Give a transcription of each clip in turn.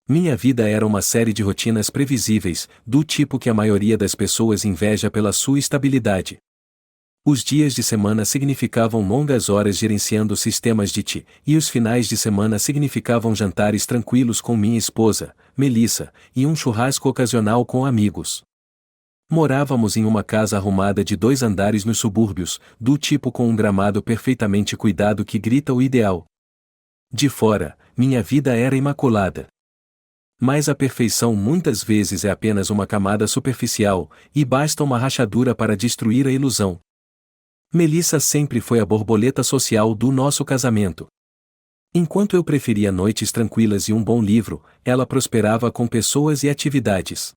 Minha vida era uma série de rotinas previsíveis, do tipo que a maioria das pessoas inveja pela sua estabilidade. Os dias de semana significavam longas horas gerenciando sistemas de TI, e os finais de semana significavam jantares tranquilos com minha esposa, Melissa, e um churrasco ocasional com amigos. Morávamos em uma casa arrumada de 2 andares nos subúrbios, do tipo com um gramado perfeitamente cuidado que grita o ideal. De fora, minha vida era imaculada. Mas a perfeição muitas vezes é apenas uma camada superficial, e basta uma rachadura para destruir a ilusão. Melissa sempre foi a borboleta social do nosso casamento. Enquanto eu preferia noites tranquilas e um bom livro, ela prosperava com pessoas e atividades.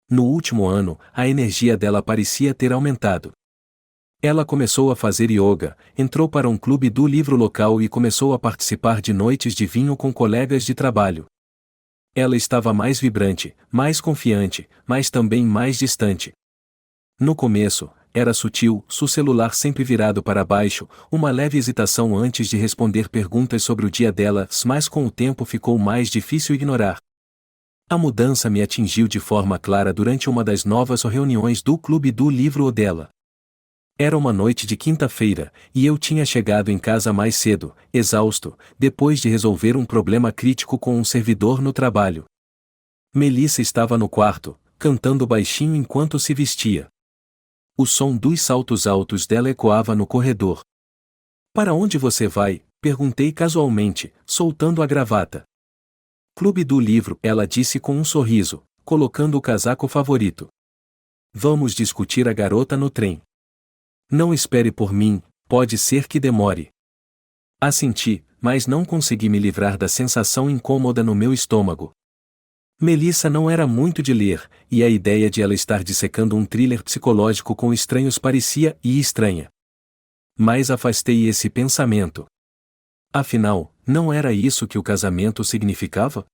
No último ano, a energia dela parecia ter aumentado. Ela começou a fazer yoga, entrou para um clube do livro local e começou a participar de noites de vinho com colegas de trabalho. Ela estava mais vibrante, mais confiante, mas também mais distante. No começo, era sutil, seu celular sempre virado para baixo, uma leve hesitação antes de responder perguntas sobre o dia dela, mas com o tempo ficou mais difícil ignorar. A mudança me atingiu de forma clara durante uma das novas reuniões do clube do livro dela. Era uma noite de quinta-feira, e eu tinha chegado em casa mais cedo, exausto, depois de resolver um problema crítico com um servidor no trabalho. Melissa estava no quarto, cantando baixinho enquanto se vestia. O som dos saltos altos dela ecoava no corredor. "Para onde você vai?", perguntei casualmente, soltando a gravata. "Clube do livro", ela disse com um sorriso, colocando o casaco favorito. "Vamos discutir a garota no trem. Não espere por mim, pode ser que demore." Assenti, mas não consegui me livrar da sensação incômoda no meu estômago. Melissa não era muito de ler, e a ideia de ela estar dissecando um thriller psicológico com estranhos parecia estranha. Mas afastei esse pensamento. Afinal, não era isso que o casamento significava?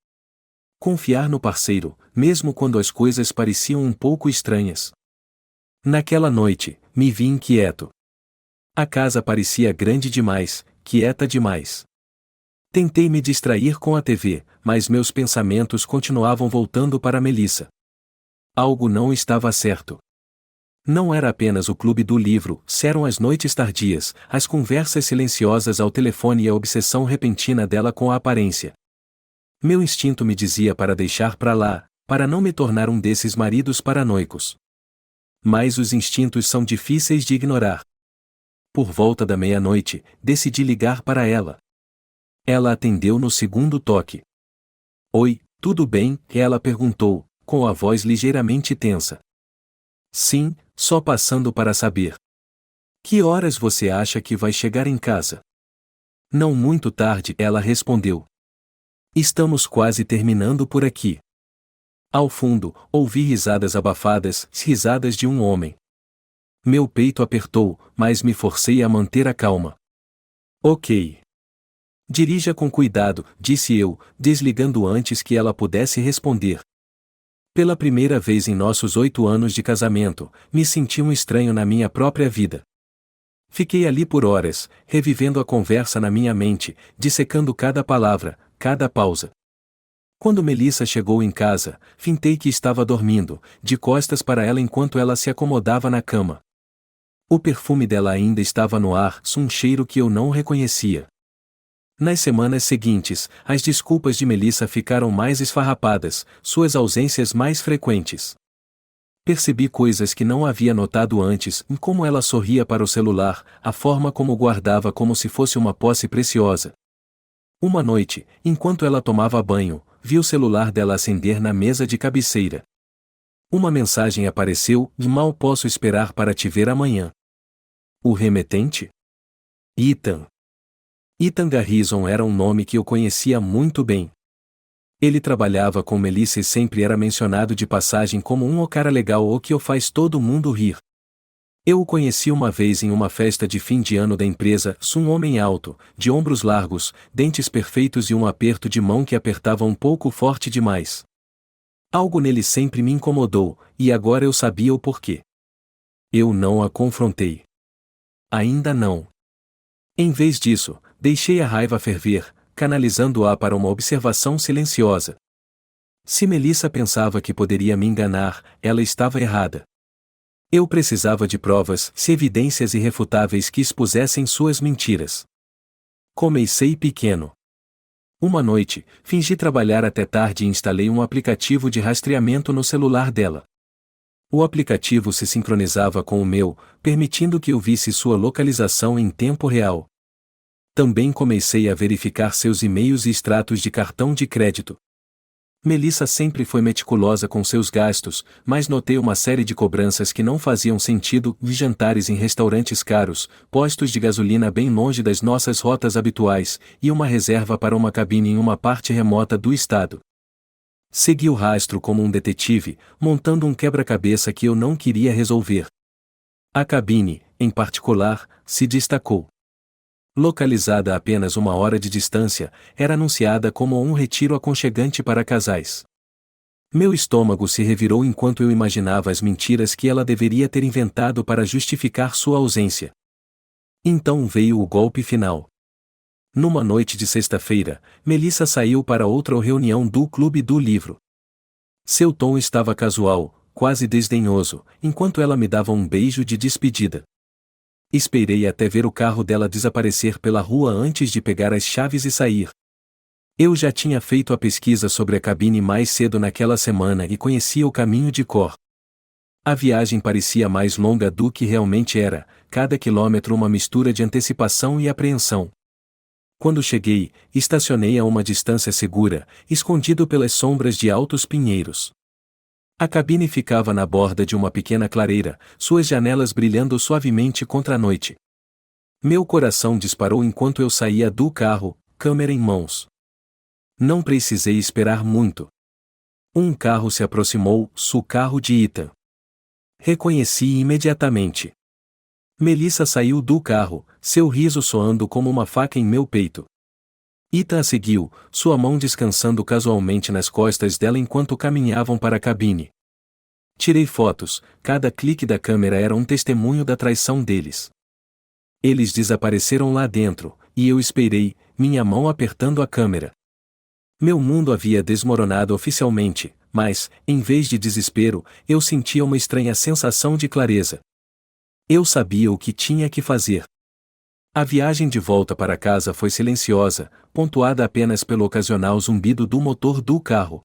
Confiar no parceiro, mesmo quando as coisas pareciam um pouco estranhas. Naquela noite, me vi inquieto. A casa parecia grande demais, quieta demais. Tentei me distrair com a TV, mas meus pensamentos continuavam voltando para Melissa. Algo não estava certo. Não era apenas o clube do livro, eram as noites tardias, as conversas silenciosas ao telefone e a obsessão repentina dela com a aparência. Meu instinto me dizia para deixar pra lá, para não me tornar um desses maridos paranoicos. Mas os instintos são difíceis de ignorar. Por volta da meia-noite, decidi ligar para ela. Ela atendeu no segundo toque. "Oi, tudo bem?", ela perguntou, com a voz ligeiramente tensa. "Sim, só passando para saber. Que horas você acha que vai chegar em casa?" "Não muito tarde", ela respondeu. "Estamos quase terminando por aqui." Ao fundo, ouvi risadas abafadas, risadas de um homem. Meu peito apertou, mas me forcei a manter a calma. "Ok. Dirija com cuidado", disse eu, desligando antes que ela pudesse responder. Pela primeira vez em nossos 8 anos de casamento, me senti um estranho na minha própria vida. Fiquei ali por horas, revivendo a conversa na minha mente, dissecando cada palavra, cada pausa. Quando Melissa chegou em casa, fintei que estava dormindo, de costas para ela enquanto ela se acomodava na cama. O perfume dela ainda estava no ar, um cheiro que eu não reconhecia. Nas semanas seguintes, as desculpas de Melissa ficaram mais esfarrapadas, suas ausências mais frequentes. Percebi coisas que não havia notado antes, em como ela sorria para o celular, a forma como o guardava como se fosse uma posse preciosa. Uma noite, enquanto ela tomava banho, vi o celular dela acender na mesa de cabeceira. Uma mensagem apareceu: "Mal posso esperar para te ver amanhã." O remetente? Ethan. Ethan Garrison era um nome que eu conhecia muito bem. Ele trabalhava com Melissa e sempre era mencionado de passagem como um cara legal ou que o faz todo mundo rir. Eu o conheci uma vez em uma festa de fim de ano da empresa, um homem alto, de ombros largos, dentes perfeitos e um aperto de mão que apertava um pouco forte demais. Algo nele sempre me incomodou, e agora eu sabia o porquê. Eu não a confrontei. Ainda não. Em vez disso, deixei a raiva ferver, canalizando-a para uma observação silenciosa. Se Melissa pensava que poderia me enganar, ela estava errada. Eu precisava de provas, evidências irrefutáveis que expusessem suas mentiras. Comecei pequeno. Uma noite, fingi trabalhar até tarde e instalei um aplicativo de rastreamento no celular dela. O aplicativo se sincronizava com o meu, permitindo que eu visse sua localização em tempo real. Também comecei a verificar seus e-mails e extratos de cartão de crédito. Melissa sempre foi meticulosa com seus gastos, mas notei uma série de cobranças que não faziam sentido: jantares em restaurantes caros, postos de gasolina bem longe das nossas rotas habituais, e uma reserva para uma cabine em uma parte remota do estado. Segui o rastro como um detetive, montando um quebra-cabeça que eu não queria resolver. A cabine, em particular, se destacou. Localizada a apenas 1 hora de distância, era anunciada como um retiro aconchegante para casais. Meu estômago se revirou enquanto eu imaginava as mentiras que ela deveria ter inventado para justificar sua ausência. Então veio o golpe final. Numa noite de sexta-feira, Melissa saiu para outra reunião do Clube do Livro. Seu tom estava casual, quase desdenhoso, enquanto ela me dava um beijo de despedida. Esperei até ver o carro dela desaparecer pela rua antes de pegar as chaves e sair. Eu já tinha feito a pesquisa sobre a cabine mais cedo naquela semana e conhecia o caminho de cor. A viagem parecia mais longa do que realmente era, cada quilômetro uma mistura de antecipação e apreensão. Quando cheguei, estacionei a uma distância segura, escondido pelas sombras de altos pinheiros. A cabine ficava na borda de uma pequena clareira, suas janelas brilhando suavemente contra a noite. Meu coração disparou enquanto eu saía do carro, câmera em mãos. Não precisei esperar muito. Um carro se aproximou, o carro de Ethan. Reconheci imediatamente. Melissa saiu do carro, seu riso soando como uma faca em meu peito. Ethan a seguiu, sua mão descansando casualmente nas costas dela enquanto caminhavam para a cabine. Tirei fotos, cada clique da câmera era um testemunho da traição deles. Eles desapareceram lá dentro, e eu esperei, minha mão apertando a câmera. Meu mundo havia desmoronado oficialmente, mas, em vez de desespero, eu sentia uma estranha sensação de clareza. Eu sabia o que tinha que fazer. A viagem de volta para casa foi silenciosa, pontuada apenas pelo ocasional zumbido do motor do carro.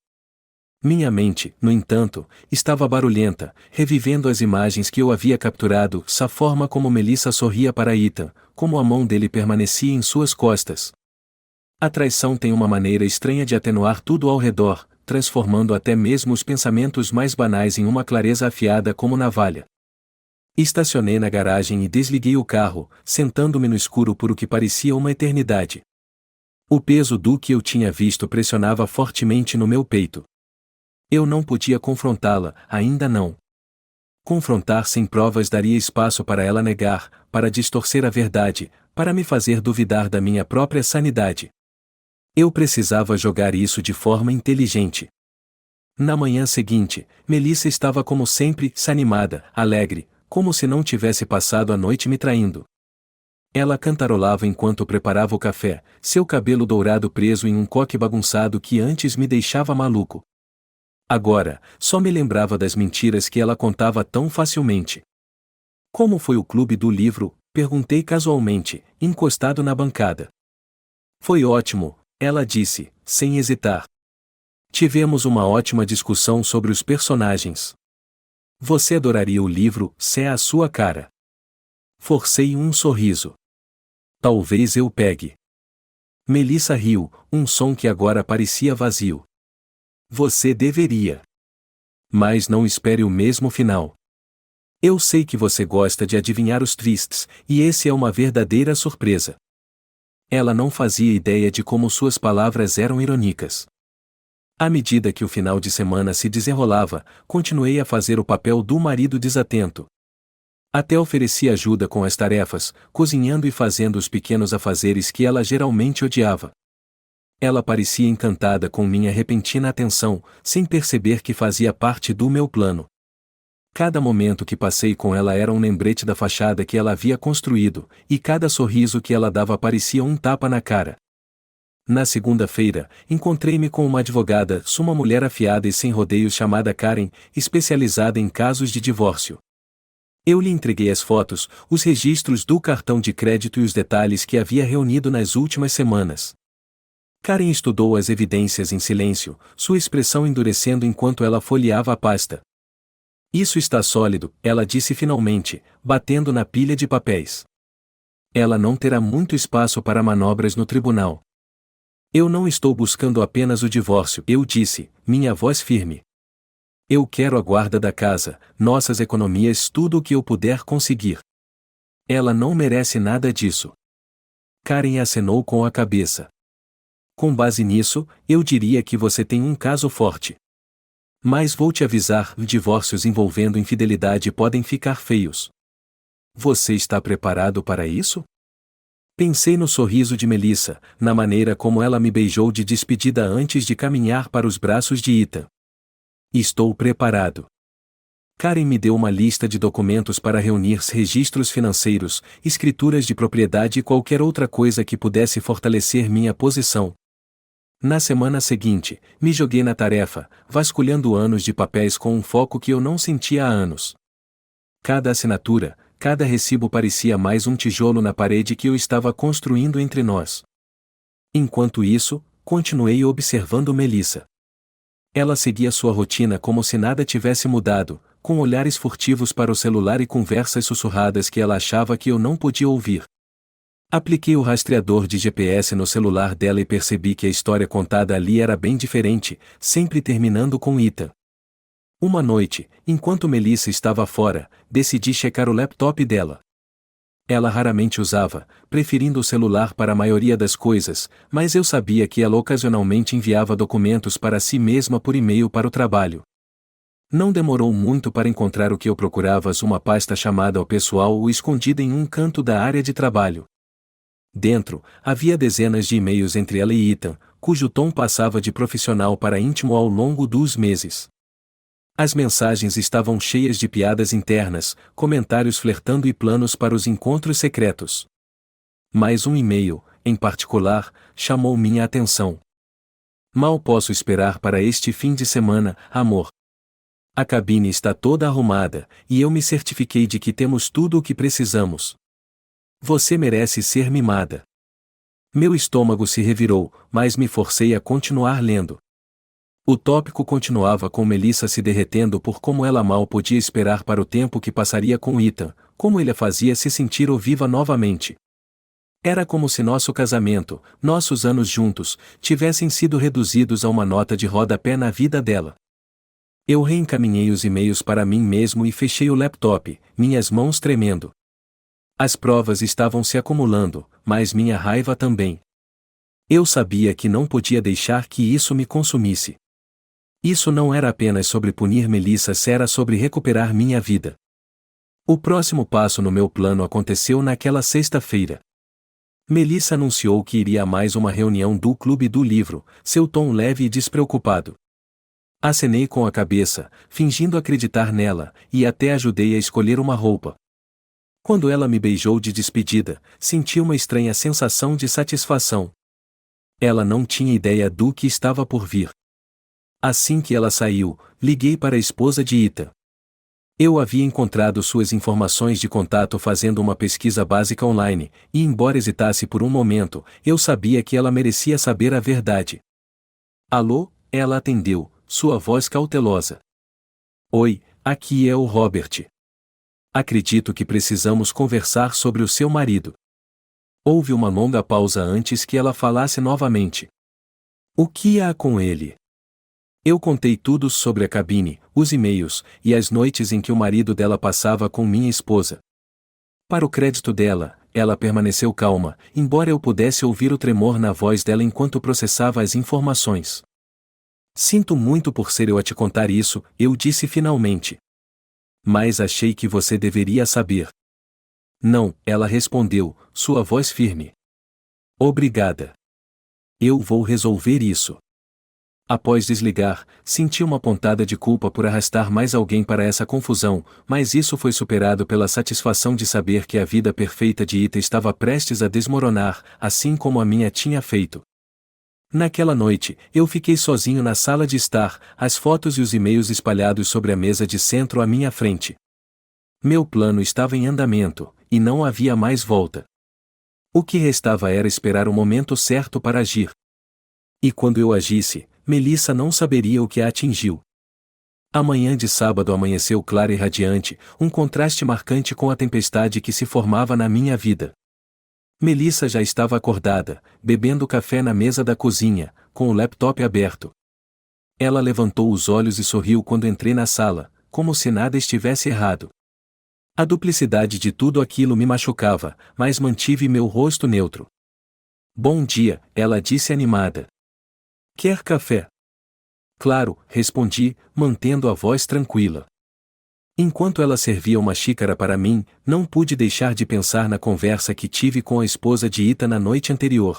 Minha mente, no entanto, estava barulhenta, revivendo as imagens que eu havia capturado, a forma como Melissa sorria para Ethan, como a mão dele permanecia em suas costas. A traição tem uma maneira estranha de atenuar tudo ao redor, transformando até mesmo os pensamentos mais banais em uma clareza afiada como navalha. Estacionei na garagem e desliguei o carro, sentando-me no escuro por o que parecia uma eternidade. O peso do que eu tinha visto pressionava fortemente no meu peito. Eu não podia confrontá-la, ainda não. Confrontar sem provas daria espaço para ela negar, para distorcer a verdade, para me fazer duvidar da minha própria sanidade. Eu precisava jogar isso de forma inteligente. Na manhã seguinte, Melissa estava como sempre, animada, alegre, como se não tivesse passado a noite me traindo. Ela cantarolava enquanto preparava o café, seu cabelo dourado preso em um coque bagunçado que antes me deixava maluco. Agora, só me lembrava das mentiras que ela contava tão facilmente. Como foi o clube do livro? Perguntei casualmente, encostado na bancada. Foi ótimo, ela disse, sem hesitar. Tivemos uma ótima discussão sobre os personagens. Você adoraria o livro, se é a sua cara. Forcei um sorriso. Talvez eu pegue. Melissa riu, um som que agora parecia vazio. Você deveria. Mas não espere o mesmo final. Eu sei que você gosta de adivinhar os twists, e esse é uma verdadeira surpresa. Ela não fazia ideia de como suas palavras eram irônicas. À medida que o final de semana se desenrolava, continuei a fazer o papel do marido desatento. Até ofereci ajuda com as tarefas, cozinhando e fazendo os pequenos afazeres que ela geralmente odiava. Ela parecia encantada com minha repentina atenção, sem perceber que fazia parte do meu plano. Cada momento que passei com ela era um lembrete da fachada que ela havia construído, e cada sorriso que ela dava parecia um tapa na cara. Na segunda-feira, encontrei-me com uma advogada, uma mulher afiada e sem rodeios chamada Karen, especializada em casos de divórcio. Eu lhe entreguei as fotos, os registros do cartão de crédito e os detalhes que havia reunido nas últimas semanas. Karen estudou as evidências em silêncio, sua expressão endurecendo enquanto ela folheava a pasta. Isso está sólido, ela disse finalmente, batendo na pilha de papéis. Ela não terá muito espaço para manobras no tribunal. Eu não estou buscando apenas o divórcio, eu disse, minha voz firme. Eu quero a guarda da casa, nossas economias, tudo o que eu puder conseguir. Ela não merece nada disso. Karen acenou com a cabeça. Com base nisso, eu diria que você tem um caso forte. Mas vou te avisar, divórcios envolvendo infidelidade podem ficar feios. Você está preparado para isso? Pensei no sorriso de Melissa, na maneira como ela me beijou de despedida antes de caminhar para os braços de Ethan. Estou preparado. Karen me deu uma lista de documentos para reunir registros financeiros, escrituras de propriedade e qualquer outra coisa que pudesse fortalecer minha posição. Na semana seguinte, me joguei na tarefa, vasculhando anos de papéis com um foco que eu não sentia há anos. Cada assinatura, cada recibo parecia mais um tijolo na parede que eu estava construindo entre nós. Enquanto isso, continuei observando Melissa. Ela seguia sua rotina como se nada tivesse mudado, com olhares furtivos para o celular e conversas sussurradas que ela achava que eu não podia ouvir. Apliquei o rastreador de GPS no celular dela e percebi que a história contada ali era bem diferente, sempre terminando com Ethan. Uma noite, enquanto Melissa estava fora, decidi checar o laptop dela. Ela raramente usava, preferindo o celular para a maioria das coisas, mas eu sabia que ela ocasionalmente enviava documentos para si mesma por e-mail para o trabalho. Não demorou muito para encontrar o que eu procurava, uma pasta chamada ao pessoal ou escondida em um canto da área de trabalho. Dentro, havia dezenas de e-mails entre ela e Ethan, cujo tom passava de profissional para íntimo ao longo dos meses. As mensagens estavam cheias de piadas internas, comentários flertando e planos para os encontros secretos. Mas um e-mail, em particular, chamou minha atenção. Mal posso esperar para este fim de semana, amor. A cabine está toda arrumada, e eu me certifiquei de que temos tudo o que precisamos. Você merece ser mimada. Meu estômago se revirou, mas me forcei a continuar lendo. O tópico continuava com Melissa se derretendo por como ela mal podia esperar para o tempo que passaria com Ethan, como ele a fazia se sentir viva novamente. Era como se nosso casamento, nossos anos juntos, tivessem sido reduzidos a uma nota de rodapé na vida dela. Eu reencaminhei os e-mails para mim mesmo e fechei o laptop, minhas mãos tremendo. As provas estavam se acumulando, mas minha raiva também. Eu sabia que não podia deixar que isso me consumisse. Isso não era apenas sobre punir Melissa, era sobre recuperar minha vida. O próximo passo no meu plano aconteceu naquela sexta-feira. Melissa anunciou que iria a mais uma reunião do Clube do Livro, seu tom leve e despreocupado. Acenei com a cabeça, fingindo acreditar nela, e até ajudei a escolher uma roupa. Quando ela me beijou de despedida, senti uma estranha sensação de satisfação. Ela não tinha ideia do que estava por vir. Assim que ela saiu, liguei para a esposa de Ethan. Eu havia encontrado suas informações de contato fazendo uma pesquisa básica online, e embora hesitasse por um momento, eu sabia que ela merecia saber a verdade. Alô? Ela atendeu, sua voz cautelosa. Oi, aqui é o Robert. Acredito que precisamos conversar sobre o seu marido. Houve uma longa pausa antes que ela falasse novamente. O que há com ele? Eu contei tudo sobre a cabine, os e-mails, e as noites em que o marido dela passava com minha esposa. Para o crédito dela, ela permaneceu calma, embora eu pudesse ouvir o tremor na voz dela enquanto processava as informações. Sinto muito por ser eu a te contar isso, eu disse finalmente. Mas achei que você deveria saber. Não, ela respondeu, sua voz firme. Obrigada. Eu vou resolver isso. Após desligar, senti uma pontada de culpa por arrastar mais alguém para essa confusão, mas isso foi superado pela satisfação de saber que a vida perfeita de Ethan estava prestes a desmoronar, assim como a minha tinha feito. Naquela noite, eu fiquei sozinho na sala de estar, as fotos e os e-mails espalhados sobre a mesa de centro à minha frente. Meu plano estava em andamento, e não havia mais volta. O que restava era esperar o momento certo para agir. E quando eu agisse, Melissa não saberia o que a atingiu. A manhã de sábado amanheceu clara e radiante, um contraste marcante com a tempestade que se formava na minha vida. Melissa já estava acordada, bebendo café na mesa da cozinha, com o laptop aberto. Ela levantou os olhos e sorriu quando entrei na sala, como se nada estivesse errado. A duplicidade de tudo aquilo me machucava, mas mantive meu rosto neutro. Bom dia, ela disse animada. Quer café? Claro, respondi, mantendo a voz tranquila. Enquanto ela servia uma xícara para mim, não pude deixar de pensar na conversa que tive com a esposa de Ita na noite anterior.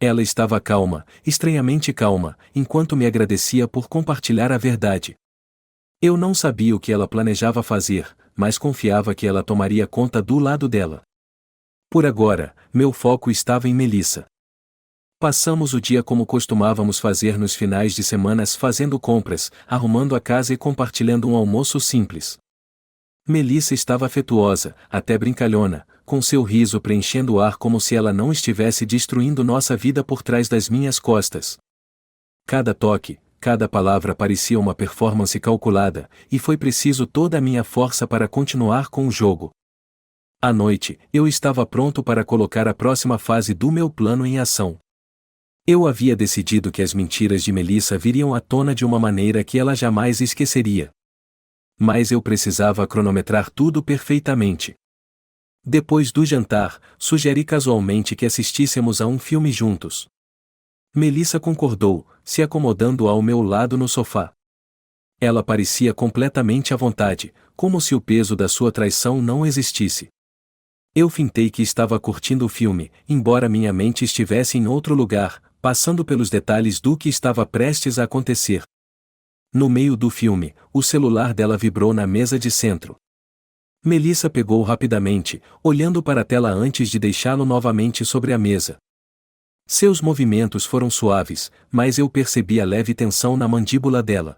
Ela estava calma, estranhamente calma, enquanto me agradecia por compartilhar a verdade. Eu não sabia o que ela planejava fazer, mas confiava que ela tomaria conta do lado dela. Por agora, meu foco estava em Melissa. Passamos o dia como costumávamos fazer nos finais de semanas, fazendo compras, arrumando a casa e compartilhando um almoço simples. Melissa estava afetuosa, até brincalhona, com seu riso preenchendo o ar como se ela não estivesse destruindo nossa vida por trás das minhas costas. Cada toque, cada palavra parecia uma performance calculada, e foi preciso toda a minha força para continuar com o jogo. À noite, eu estava pronto para colocar a próxima fase do meu plano em ação. Eu havia decidido que as mentiras de Melissa viriam à tona de uma maneira que ela jamais esqueceria. Mas eu precisava cronometrar tudo perfeitamente. Depois do jantar, sugeri casualmente que assistíssemos a um filme juntos. Melissa concordou, se acomodando ao meu lado no sofá. Ela parecia completamente à vontade, como se o peso da sua traição não existisse. Eu fintei que estava curtindo o filme, embora minha mente estivesse em outro lugar, passando pelos detalhes do que estava prestes a acontecer. No meio do filme, o celular dela vibrou na mesa de centro. Melissa pegou rapidamente, olhando para a tela antes de deixá-lo novamente sobre a mesa. Seus movimentos foram suaves, mas eu percebi a leve tensão na mandíbula dela.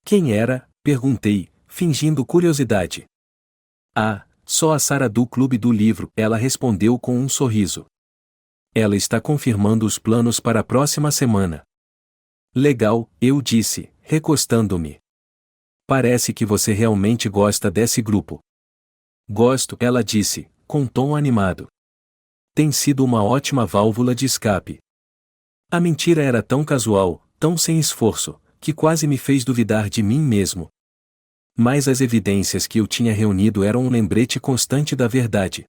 Quem era? Perguntei, fingindo curiosidade. Ah, só a Sara do Clube do Livro, ela respondeu com um sorriso. Ela está confirmando os planos para a próxima semana. Legal, eu disse, recostando-me. Parece que você realmente gosta desse grupo. Gosto, ela disse, com tom animado. Tem sido uma ótima válvula de escape. A mentira era tão casual, tão sem esforço, que quase me fez duvidar de mim mesmo. Mas as evidências que eu tinha reunido eram um lembrete constante da verdade.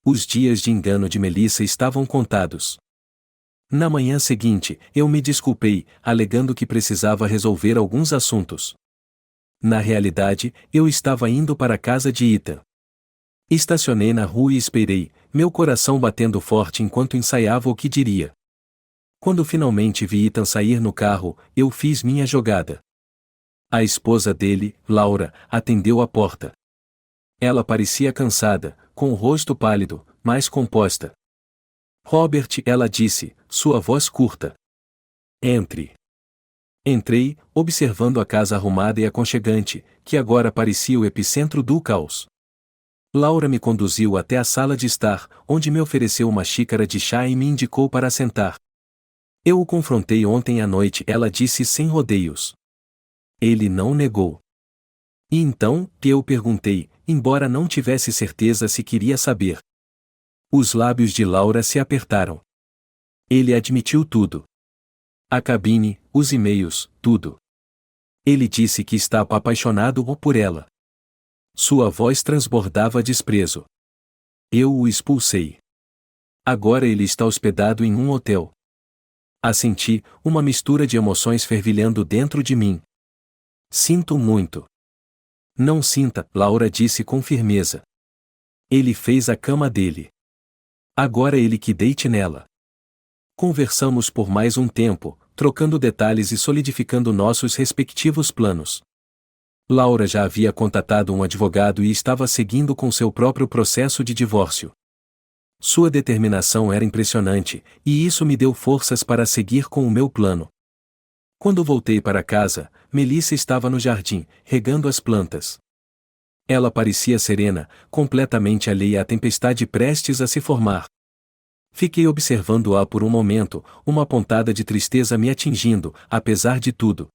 Os dias de engano de Melissa estavam contados. Na manhã seguinte, eu me desculpei, alegando que precisava resolver alguns assuntos. Na realidade, eu estava indo para a casa de Ita. Estacionei na rua e esperei, meu coração batendo forte enquanto ensaiava o que diria. Quando finalmente vi Ethan sair no carro, eu fiz minha jogada. A esposa dele, Laura, atendeu a porta. Ela parecia cansada, com o rosto pálido, mas composta. Robert, ela disse, sua voz curta. Entre. Entrei, observando a casa arrumada e aconchegante, que agora parecia o epicentro do caos. Laura me conduziu até a sala de estar, onde me ofereceu uma xícara de chá e me indicou para sentar. Eu o confrontei ontem à noite, ela disse sem rodeios. Ele não negou. E então, eu perguntei, embora não tivesse certeza se queria saber. Os lábios de Laura se apertaram. Ele admitiu tudo. A cabine, os e-mails, tudo. Ele disse que está apaixonado por ela. Sua voz transbordava desprezo. Eu o expulsei. Agora ele está hospedado em um hotel. Assenti, uma mistura de emoções fervilhando dentro de mim. Sinto muito. Não sinta, Laura disse com firmeza. Ele fez a cama dele. Agora ele que deite nela. Conversamos por mais um tempo, trocando detalhes e solidificando nossos respectivos planos. Laura já havia contatado um advogado e estava seguindo com seu próprio processo de divórcio. Sua determinação era impressionante, e isso me deu forças para seguir com o meu plano. Quando voltei para casa, Melissa estava no jardim, regando as plantas. Ela parecia serena, completamente alheia à tempestade prestes a se formar. Fiquei observando-a por um momento, uma pontada de tristeza me atingindo, apesar de tudo.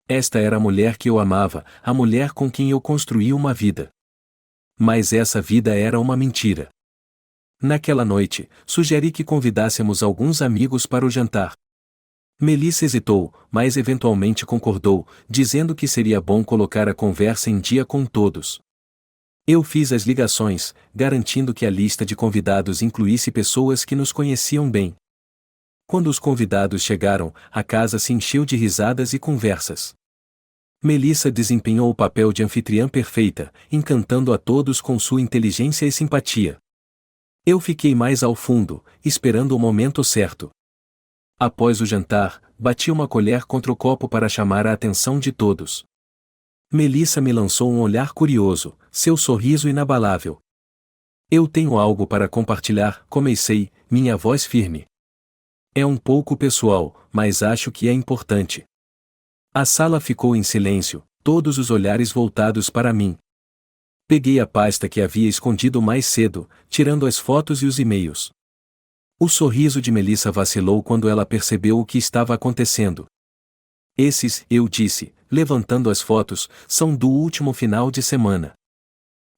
Esta era a mulher que eu amava, a mulher com quem eu construí uma vida. Mas essa vida era uma mentira. Naquela noite, sugeri que convidássemos alguns amigos para o jantar. Melissa hesitou, mas eventualmente concordou, dizendo que seria bom colocar a conversa em dia com todos. Eu fiz as ligações, garantindo que a lista de convidados incluísse pessoas que nos conheciam bem. Quando os convidados chegaram, a casa se encheu de risadas e conversas. Melissa desempenhou o papel de anfitriã perfeita, encantando a todos com sua inteligência e simpatia. Eu fiquei mais ao fundo, esperando o momento certo. Após o jantar, bati uma colher contra o copo para chamar a atenção de todos. Melissa me lançou um olhar curioso, seu sorriso inabalável. Eu tenho algo para compartilhar, comecei, minha voz firme. É um pouco pessoal, mas acho que é importante. A sala ficou em silêncio, todos os olhares voltados para mim. Peguei a pasta que havia escondido mais cedo, tirando as fotos e os e-mails. O sorriso de Melissa vacilou quando ela percebeu o que estava acontecendo. Esses, eu disse, levantando as fotos, são do último final de semana.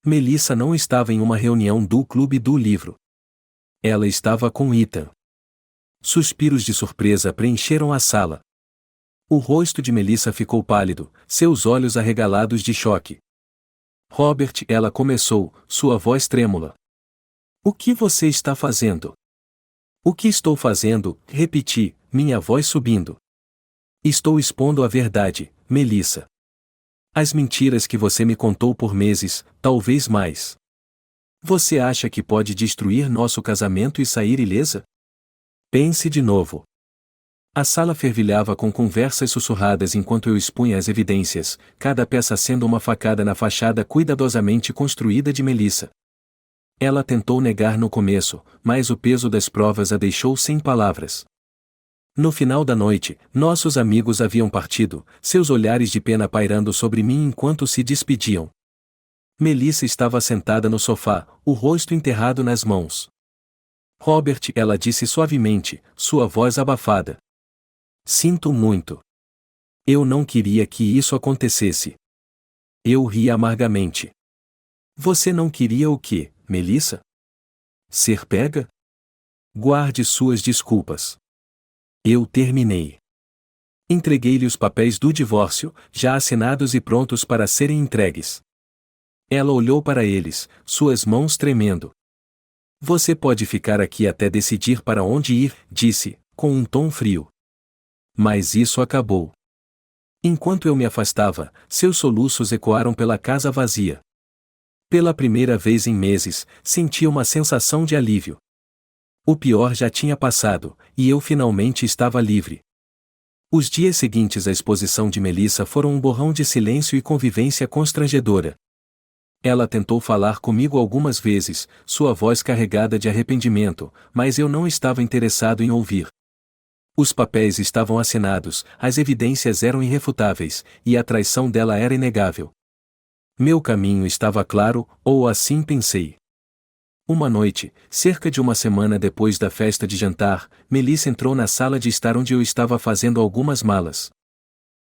Melissa não estava em uma reunião do Clube do Livro. Ela estava com Ethan. Suspiros de surpresa preencheram a sala. O rosto de Melissa ficou pálido, seus olhos arregalados de choque. Robert, ela começou, sua voz trêmula. O que você está fazendo? O que estou fazendo? Repeti, minha voz subindo. Estou expondo a verdade, Melissa. As mentiras que você me contou por meses, talvez mais. Você acha que pode destruir nosso casamento e sair ilesa? Pense de novo. A sala fervilhava com conversas sussurradas enquanto eu expunha as evidências, cada peça sendo uma facada na fachada cuidadosamente construída de Melissa. Ela tentou negar no começo, mas o peso das provas a deixou sem palavras. No final da noite, nossos amigos haviam partido, seus olhares de pena pairando sobre mim enquanto se despediam. Melissa estava sentada no sofá, o rosto enterrado nas mãos. Robert, ela disse suavemente, sua voz abafada. Sinto muito. Eu não queria que isso acontecesse. Eu ri amargamente. Você não queria o quê, Melissa? Ser pega? Guarde suas desculpas. Eu terminei. Entreguei-lhe os papéis do divórcio, já assinados e prontos para serem entregues. Ela olhou para eles, suas mãos tremendo. Você pode ficar aqui até decidir para onde ir, disse, com um tom frio. Mas isso acabou. Enquanto eu me afastava, seus soluços ecoaram pela casa vazia. Pela primeira vez em meses, senti uma sensação de alívio. O pior já tinha passado, e eu finalmente estava livre. Os dias seguintes à exposição de Melissa foram um borrão de silêncio e convivência constrangedora. Ela tentou falar comigo algumas vezes, sua voz carregada de arrependimento, mas eu não estava interessado em ouvir. Os papéis estavam assinados, as evidências eram irrefutáveis, e a traição dela era inegável. Meu caminho estava claro, ou assim pensei. Uma noite, cerca de uma semana depois da festa de jantar, Melissa entrou na sala de estar onde eu estava fazendo algumas malas.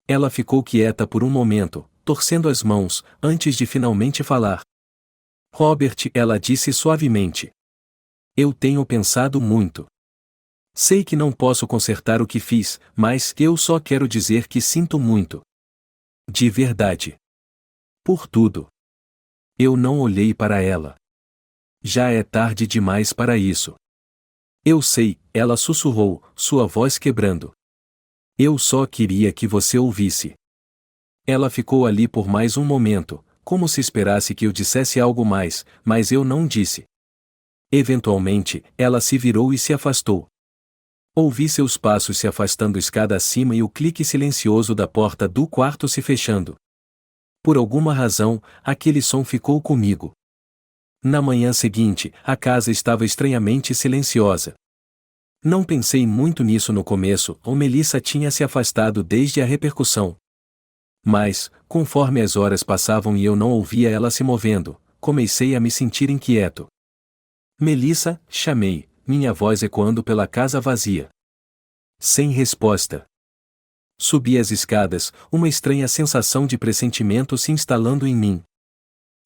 Ela ficou quieta por um momento, torcendo as mãos, antes de finalmente falar. Robert, ela disse suavemente. Eu tenho pensado muito. Sei que não posso consertar o que fiz, mas eu só quero dizer que sinto muito. De verdade. Por tudo. Eu não olhei para ela. Já é tarde demais para isso. Eu sei, ela sussurrou, sua voz quebrando. Eu só queria que você ouvisse. Ela ficou ali por mais um momento, como se esperasse que eu dissesse algo mais, mas eu não disse. Eventualmente, ela se virou e se afastou. Ouvi seus passos se afastando escada acima e o clique silencioso da porta do quarto se fechando. Por alguma razão, aquele som ficou comigo. Na manhã seguinte, a casa estava estranhamente silenciosa. Não pensei muito nisso no começo, ou Melissa tinha se afastado desde a repercussão. Mas, conforme as horas passavam e eu não ouvia ela se movendo, comecei a me sentir inquieto. Melissa, chamei, minha voz ecoando pela casa vazia. Sem resposta. Subi as escadas, uma estranha sensação de pressentimento se instalando em mim.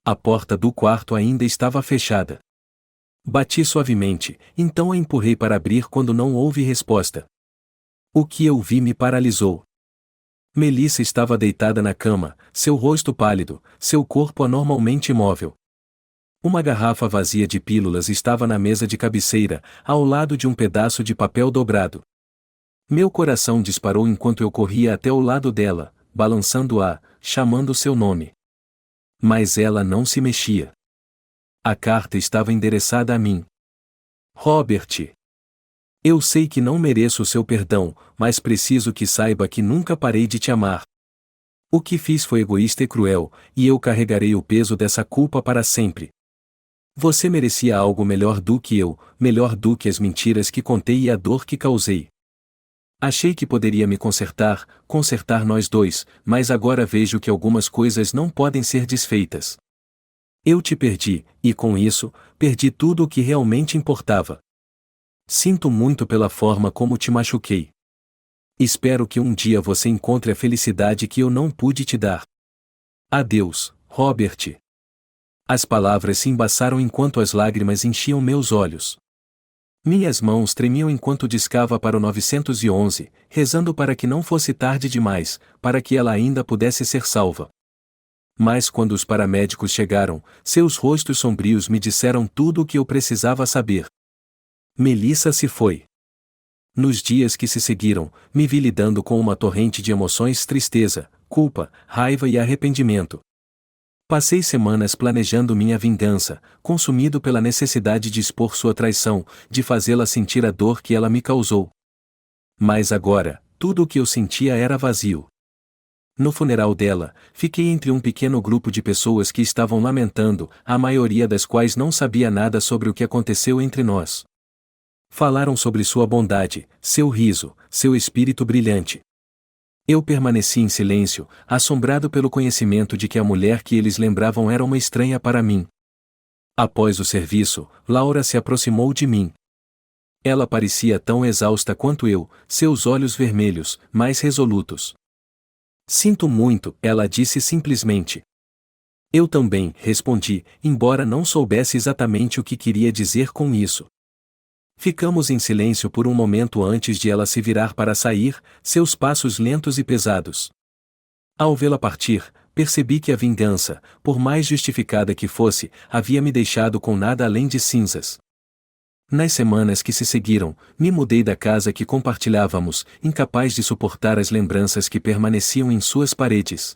A porta do quarto ainda estava fechada. Bati suavemente, então a empurrei para abrir quando não houve resposta. O que eu vi me paralisou. Melissa estava deitada na cama, seu rosto pálido, seu corpo anormalmente imóvel. Uma garrafa vazia de pílulas estava na mesa de cabeceira, ao lado de um pedaço de papel dobrado. Meu coração disparou enquanto eu corria até o lado dela, balançando-a, chamando seu nome. Mas ela não se mexia. A carta estava endereçada a mim. Robert. Eu sei que não mereço o seu perdão, mas preciso que saiba que nunca parei de te amar. O que fiz foi egoísta e cruel, e eu carregarei o peso dessa culpa para sempre. Você merecia algo melhor do que eu, melhor do que as mentiras que contei e a dor que causei. Achei que poderia me consertar nós dois, mas agora vejo que algumas coisas não podem ser desfeitas. Eu te perdi, e com isso, perdi tudo o que realmente importava. Sinto muito pela forma como te machuquei. Espero que um dia você encontre a felicidade que eu não pude te dar. Adeus, Robert. As palavras se embaçaram enquanto as lágrimas enchiam meus olhos. Minhas mãos tremiam enquanto discava para o 911, rezando para que não fosse tarde demais, para que ela ainda pudesse ser salva. Mas quando os paramédicos chegaram, seus rostos sombrios me disseram tudo o que eu precisava saber. Melissa se foi. Nos dias que se seguiram, me vi lidando com uma torrente de emoções: tristeza, culpa, raiva e arrependimento. Passei semanas planejando minha vingança, consumido pela necessidade de expor sua traição, de fazê-la sentir a dor que ela me causou. Mas agora, tudo o que eu sentia era vazio. No funeral dela, fiquei entre um pequeno grupo de pessoas que estavam lamentando, a maioria das quais não sabia nada sobre o que aconteceu entre nós. Falaram sobre sua bondade, seu riso, seu espírito brilhante. Eu permaneci em silêncio, assombrado pelo conhecimento de que a mulher que eles lembravam era uma estranha para mim. Após o serviço, Laura se aproximou de mim. Ela parecia tão exausta quanto eu, seus olhos vermelhos, mas resolutos. Sinto muito, ela disse simplesmente. Eu também, respondi, embora não soubesse exatamente o que queria dizer com isso. Ficamos em silêncio por um momento antes de ela se virar para sair, seus passos lentos e pesados. Ao vê-la partir, percebi que a vingança, por mais justificada que fosse, havia me deixado com nada além de cinzas. Nas semanas que se seguiram, me mudei da casa que compartilhávamos, incapaz de suportar as lembranças que permaneciam em suas paredes.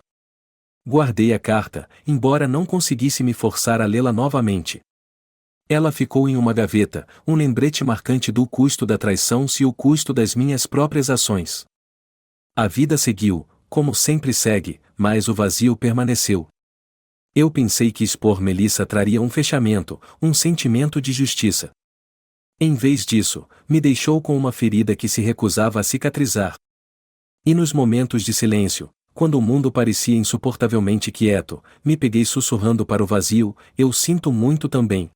Guardei a carta, embora não conseguisse me forçar a lê-la novamente. Ela ficou em uma gaveta, um lembrete marcante do custo da traição e o custo das minhas próprias ações. A vida seguiu, como sempre segue, mas o vazio permaneceu. Eu pensei que expor Melissa traria um fechamento, um sentimento de justiça. Em vez disso, me deixou com uma ferida que se recusava a cicatrizar. E nos momentos de silêncio, quando o mundo parecia insuportavelmente quieto, me peguei sussurrando para o vazio: eu sinto muito também.